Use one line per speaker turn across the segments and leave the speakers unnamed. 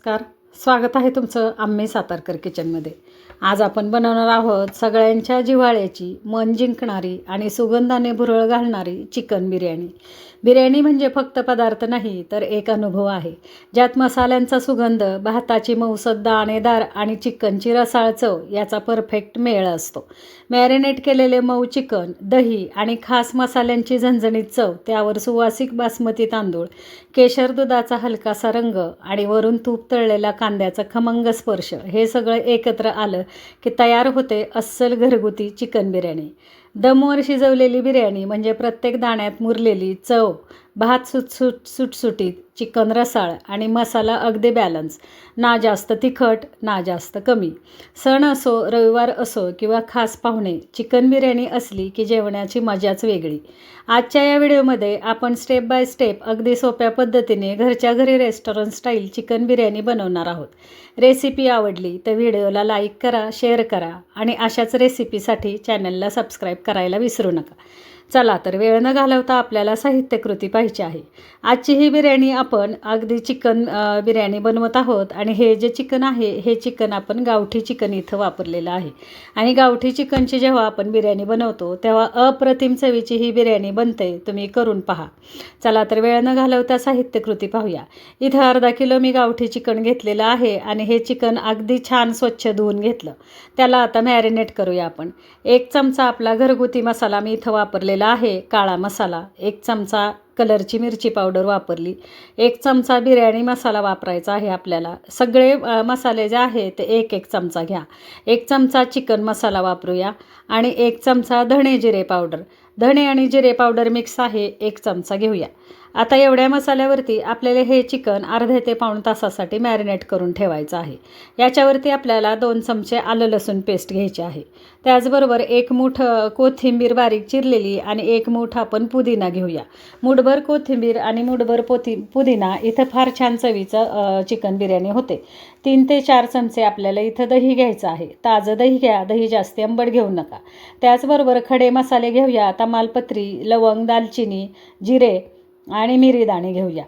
नमस्कार. स्वागत आहे तुमचं आम्ही सातारकर किचनमध्ये. आज आपण बनवणार आहोत सगळ्यांच्या जिव्हाळ्याची, मन जिंकणारी आणि सुगंधाने भुरळ घालणारी चिकन बिर्याणी. बिर्याणी म्हणजे फक्त पदार्थ नाही तर एक अनुभव आहे, ज्यात मसाल्यांचा सुगंध, भाताची मऊसुद्ध दाणेदार आणि चिकनची रसाळ चव याचा परफेक्ट मेळ असतो. मॅरिनेट केलेले मऊ चिकन, दही आणि खास मसाल्यांची झणझणीत चव, त्यावर सुवासिक बासमती तांदूळ, केशर दुधाचा हलकासा रंग आणि वरून तूप तळलेला कांद्याचा खमंग स्पर्श, हे सगळं एकत्र आलं की तयार होते अस्सल घरगुती चिकन बिर्याणी. दमवर शिजवलेली बिर्याणी म्हणजे प्रत्येक दाण्यात मुरलेली चव, भात सुटसुटीत, चिकन रसाळ आणि मसाला अगदी बॅलन्स, ना जास्त तिखट ना जास्त कमी. सण असो, रविवार असो किंवा खास पाहुणे, चिकन बिर्याणी असली की जेवणाची मजाच वेगळी. आजच्या या व्हिडिओमध्ये आपण स्टेप बाय स्टेप अगदी सोप्या पद्धतीने घरच्या घरी रेस्टॉरंट स्टाईल चिकन बिर्याणी बनवणार आहोत. रेसिपी आवडली तर व्हिडिओला लाईक करा, शेअर करा आणि अशाच रेसिपीसाठी चॅनलला सबस्क्राईब करायला विसरू नका. चला तर वेळ न घालवता आपल्याला साहित्यकृती पाहिजे आहे. आजची ही बिर्याणी आपण अगदी चिकन बिर्याणी बनवत आहोत आणि हे जे चिकन आहे हे चिकन आपण गावठी चिकन इथं वापरलेलं आहे. आणि गावठी चिकनची जेव्हा आपण बिर्याणी बनवतो तेव्हा अप्रतिम चवीची ही बिर्याणी बनते. तुम्ही करून पहा. चला तर वेळ न घालवता साहित्यकृती पाहूया. इथं अर्धा किलो मी गावठी चिकन घेतलेलं आहे आणि हे चिकन अगदी छान स्वच्छ धुवून घेतलं. त्याला आता मॅरिनेट करूया आपण. 1 चमचा आपला घरगुती मसाला मी इथं वापरलेला आहे, काळा मसाला. 1 चमचा कलरची मिरची पावडर वापरली. 1 चमचा बिर्याणी मसाला वापरायचा आहे आपल्याला. सगळे मसाले जे आहे ते 1-1 चमचा घ्या. 1 चमचा चिकन मसाला वापरूया आणि 1 चमचा धणे जिरे पावडर. धणे आणि जिरे पावडर मिक्स आहे, 1 चमचा घेऊया. आता एवढ्या मसाल्यावरती आपल्याला हे चिकन अर्ध्या ते पाऊण तासासाठी मॅरिनेट करून ठेवायचं आहे. याच्यावरती आपल्याला 2 चमचे आलं लसूण पेस्ट घ्यायची आहे. त्याचबरोबर 1 मूठ कोथिंबीर बारीक चिरलेली आणि 1 मूठ आपण पुदिना घेऊया. मूठभर कोथिंबीर आणि मूठभर पुदिना इथं फार छान चवीचं चिकन बिर्याणी होते. 3 ते 4 चमचे आपल्याला इथं दही घ्यायचं आहे. ताजं दही घ्या, दही जास्त आंबट घेऊ नका. त्याचबरोबर खडे मसाले घेऊया. तमालपत्री, लवंग, दालचिनी, जिरे आणि मिरी दाणे घेऊया.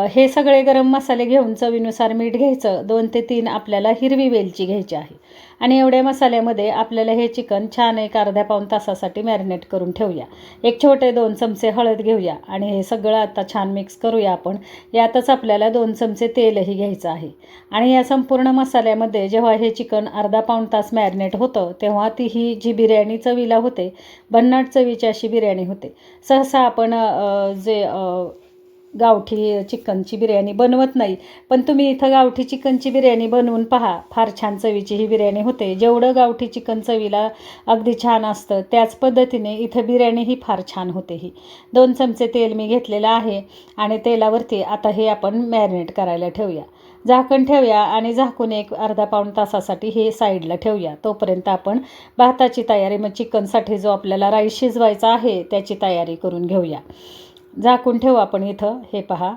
हे सगळे गरम मसाले घेऊन चवीनुसार मीठ घ्यायचं. 2 ते 3 आपल्याला हिरवी वेलची घ्यायची आहे. आणि एवढ्या मसाल्यामध्ये आपल्याला हे चिकन छान एक अर्ध्या पाऊण तासासाठी मॅरिनेट करून ठेवूया. 1 छोटे 2 चमचे हळद घेऊया आणि हे सगळं आता छान मिक्स करूया आपण. यातच आपल्याला 2 चमचे तेलही घ्यायचं आहे. आणि या संपूर्ण मसाल्यामध्ये जेव्हा हे चिकन अर्धा पाऊण तास मॅरिनेट होतं तेव्हा ही जी बिर्याणी चवीला होते, भन्नाट चवीची अशी बिर्याणी होते. सहसा आपण गावठी चिकनची बिर्याणी बनवत नाही, पण तुम्ही इथं गावठी चिकनची बिर्याणी बनवून पहा. फार छान चवीची ही बिर्याणी होते. जेवढं गावठी चिकन चवीला अगदी छान असतं त्याच पद्धतीने इथं बिर्याणी ही फार छान होते. ही 2 चमचे तेल मी घेतलेलं आहे आणि तेलावरती आता हे आपण मॅरिनेट करायला ठेवूया. झाकण ठेवूया आणि झाकून एक अर्धा पाऊण तासासाठी हे साईडला ठेवूया. तोपर्यंत आपण भाताची तयारी, मग चिकनसाठी जो आपल्याला राईस शिजवायचा आहे त्याची तयारी करून घेऊया. झाकून ठेवू आपण इथं. हे पहा.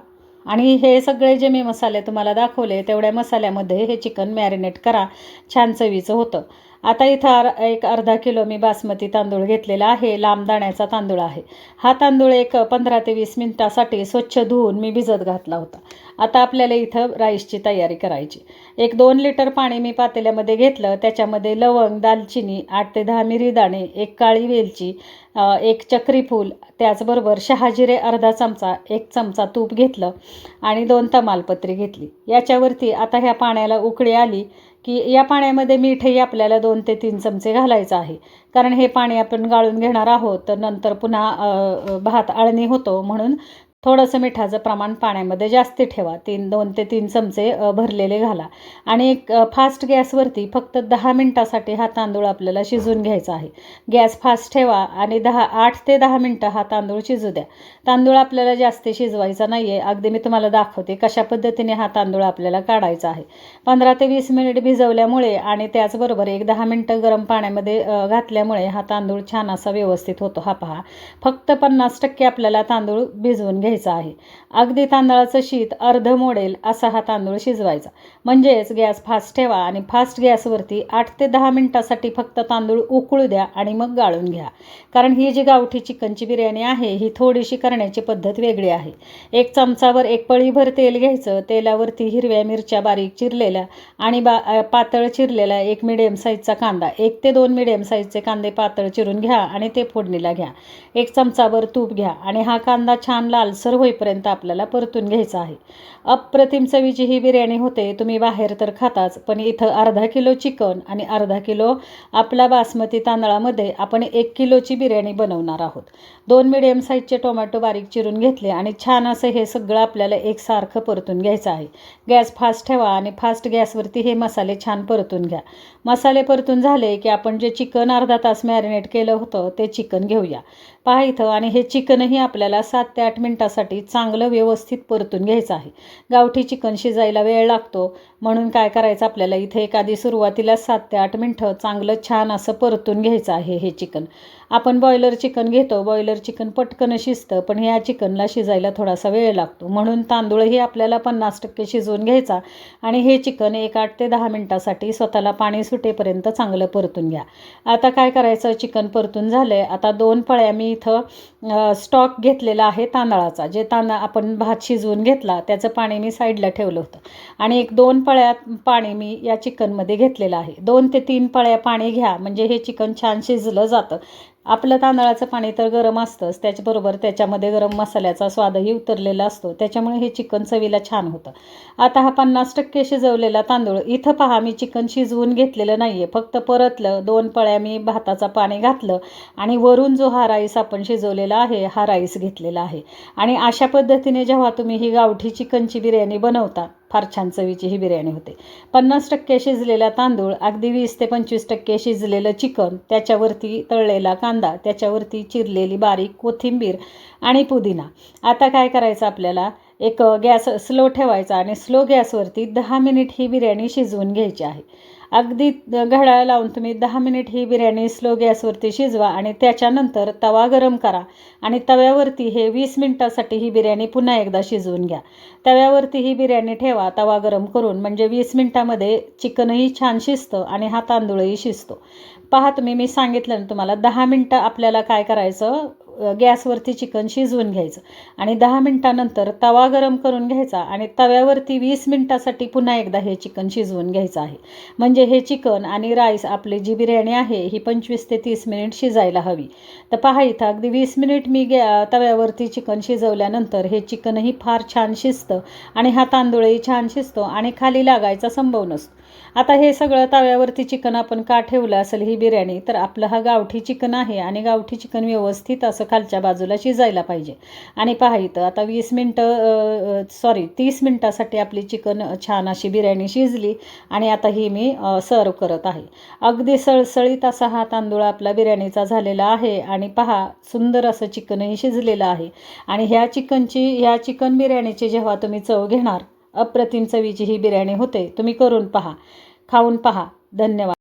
आणि हे सगळे जे मी मसाले तुम्हाला दाखवले तेवढ्या मसाल्यामध्ये हे चिकन मॅरिनेट करा, छान चवीचं होतं. आता इथं एक अर्धा किलो मी बासमती तांदूळ घेतलेला आहे, लांब दाण्याचा तांदूळ आहे. हा तांदूळ एक 15 ते 20 मिनिटासाठी स्वच्छ धुवून मी भिजत घातला होता. आता आपल्याला इथं राईसची तयारी करायची. 1-2 लिटर पाणी मी पातेल्यामध्ये घेतलं. त्याच्यामध्ये लवंग, दालचिनी, 8 ते 10 मिरी दाणे, 1 काळी वेलची, 1 चक्री फूल, त्याचबरोबर शहाजिरे अर्धा चमचा, 1 चमचा तूप घेतलं आणि 2 तमालपत्री घेतली. याच्यावरती आता ह्या पाण्याला उकळी आली की या पाण्यामध्ये मीठही आपल्याला 2 ते 3 चमचे घालायचं आहे. कारण हे पाणी आपण गाळून घेणार आहोत तर नंतर पुन्हा भात आळणी होतो, म्हणून थोडंसं मिठाचं प्रमाण पाण्यामध्ये जास्त ठेवा. 2 ते 3 चमचे भरलेले घाला. आणि एक फास्ट गॅसवरती फक्त 10 मिनटासाठी हा तांदूळ आपल्याला शिजून घ्यायचा आहे. गॅस फास्ट ठेवा आणि 8 ते 10 मिनटं हा तांदूळ शिजू द्या. तांदूळ आपल्याला जास्त शिजवायचा नाही आहे. अगदी मी तुम्हाला दाखवते कशा पद्धतीने हा तांदूळ आपल्याला काढायचा आहे. 15 ते 20 मिनिट भिजवल्यामुळे आणि त्याचबरोबर 10 मिनटं गरम पाण्यामध्ये घातल्यामुळे हा तांदूळ छान असा व्यवस्थित होतो. हा पहा. फक्त 50% आपल्याला तांदूळ भिजवून घ्यायचा आहे. अगदी तांदळाचं शीत अर्ध मोडेल असा हा तांदूळ शिजवायचा. म्हणजेच गॅस फास्ट ठेवा आणि फास्ट गॅसवरती 8 ते 10 मिनटासाठी फक्त तांदूळ उकळू द्या आणि मग गाळून घ्या. कारण ही जी गावठी चिकनची बिर्याणी आहे ही थोडीशी करण्याची पद्धत वेगळी आहे. 1 चमचावर 1 पळीभर तेल घ्यायचं. तेलावरती हिरव्या मिरच्या बारीक चिरलेल्या आणि पातळ चिरलेला 1 मिडियम साईजचा कांदा, 1 ते 2 मिडियम साईजचे कांदे पातळ चिरून घ्या आणि ते फोडणीला घ्या. 1 चमचाभर तूप घ्या आणि हा कांदा छान लालसर होईपर्यंत आपल्याला परतून घ्यायचा आहे. अप्रतिम चवीची ही बिर्याणी होते. तुम्ही बाहेर तर खाताच, पण इथं अर्धा किलो चिकन आणि अर्धा किलो आपला बासमती तांदळामध्ये आपण 1 किलोची बिर्याणी बनवणार आहोत. 2 मिडियम साईजचे टोमॅटो बारीक चिरून घेतले आणि छान असं हे सगळं आपल्याला एकसारखं परतून घ्यायचं आहे. गॅस फास्ट ठेवा आणि फास्ट गॅसवरती हे मसाले छान परतून घ्या. मसाले परतून झाले की आपण जे चिकन अर्धा तास मॅरिनेट केलं होतं ते चिकन घेऊया. पहा इथं, आणि हे चिकनही आपल्याला 7 ते 8 मिनटासाठी चांगलं व्यवस्थित परतून घ्यायचं आहे. गावठी चिकन शिजायला वेळ लागतो, म्हणून काय करायचं आपल्याला इथे एखादी सुरुवातीला 7 ते 8 मिनटं चांगलं छान असं परतून घ्यायचं आहे हे चिकन. आपण बॉयलर चिकन घेतो, बॉयलर चिकन पटकन शिजतं, पण ह्या चिकनला शिजायला थोडासा वेळ लागतो. म्हणून तांदूळही आपल्याला 50% शिजवून घ्यायचा आणि हे चिकन 8 ते 10 मिनटासाठी स्वतःला पाणी सुटेपर्यंत चांगलं परतून घ्या. आता काय करायचं, चिकन परतून झालं आहे. आता 2 पळ्या मी इथं स्टॉक घेतलेला आहे तांदळाचा. जे तांदूळ आपण भात शिजवून घेतला त्याचं पाणी मी साईडला ठेवलं होतं आणि 1-2 पळ्या पाणी मी या चिकनमध्ये घेतलेलं आहे. 2 ते 3 पळ्या पाणी घ्या, म्हणजे हे चिकन छान शिजलं जातं. आपलं तांदळाचं पाणी तर गरम असतंच, त्याच्याबरोबर त्याच्यामध्ये गरम मसाल्याचा स्वादही उतरलेला असतो, त्याच्यामुळे हे चिकन चवीला छान होतं. आता हा 50% शिजवलेला तांदूळ इथं पहा, मी चिकन शिजवून घेतलेलं नाही आहे, फक्त परतलं. 2 पळ्या मी भाताचा पाणी घातलं आणि वरून जो हा राईस आपण शिजवलेला आहे हा राईस घेतलेला आहे. आणि अशा पद्धतीने जेव्हा तुम्ही ही गावठी चिकनची बिर्याणी बनवता, फार छान चवीची ही बिर्याणी होते. 50% शिजलेला तांदूळ, अगदी 20 ते 25% शिजलेलं चिकन, त्याच्यावरती तळलेला कांदा, त्याच्यावरती चिरलेली बारीक कोथिंबीर आणि पुदिना. आता काय करायचं आपल्याला, एक गॅस स्लो ठेवायचा आणि स्लो गॅसवरती 10 मिनिट ही बिर्याणी शिजवून घ्यायची आहे. अगदी घड्याळ लावून तुम्ही 10 मिनिट ही बिर्याणी स्लो गॅसवरती शिजवा आणि त्याच्यानंतर तवा गरम करा आणि तव्यावरती हे 20 मिनिटासाठी ही बिर्याणी पुन्हा एकदा शिजवून घ्या. तव्यावरती ही बिर्याणी ठेवा तवा गरम करून, म्हणजे 20 मिनिटामध्ये चिकनही छान शिजतं आणि हा तांदूळही शिजतो. पहा तुम्ही, मी सांगितलं ना तुम्हाला, 10 मिनटं आपल्याला काय करायचं, गॅसवरती चिकन शिजवून घ्यायचं आणि 10 मिनटानंतर तवा गरम करून घ्यायचा आणि तव्यावरती 20 मिनिटासाठी पुन्हा एकदा हे चिकन शिजवून घ्यायचं आहे. म्हणजे हे चिकन आणि राईस, आपली जी बिर्याणी आहे ही 25 ते 30 मिनिट शिजायला हवी. तर पहा इथं अगदी 20 मिनिट मी तव्यावरती चिकन शिजवल्यानंतर हे चिकनही फार छान शिजतं आणि हा तांदूळही छान शिजतो आणि खाली लागायचा संभव नसतो. आता हे सगळं तव्यावरती चिकन आपण का ठेवलं असेल ही बिर्याणी, तर आपलं हा गावठी चिकन आहे आणि गावठी चिकन व्यवस्थित असं खालच्या बाजूला शिजायला पाहिजे. आणि पहा इथं आता 30 मिनटासाठी आपली चिकन छान अशी बिर्याणी शिजली आणि आता ही मी सर्व करत आहे. अगदी सळसळीत असा हा तांदूळ आपला बिर्याणीचा झालेला आहे आणि पहा, सुंदर असं चिकनही शिजलेलं आहे. आणि ह्या चिकन बिर्याणीची जेव्हा तुम्ही चव घेणार, अप्रतिम चवीची ही बिर्याणी होते. तुम्ही करून पहा, खाऊन पहा. धन्यवाद.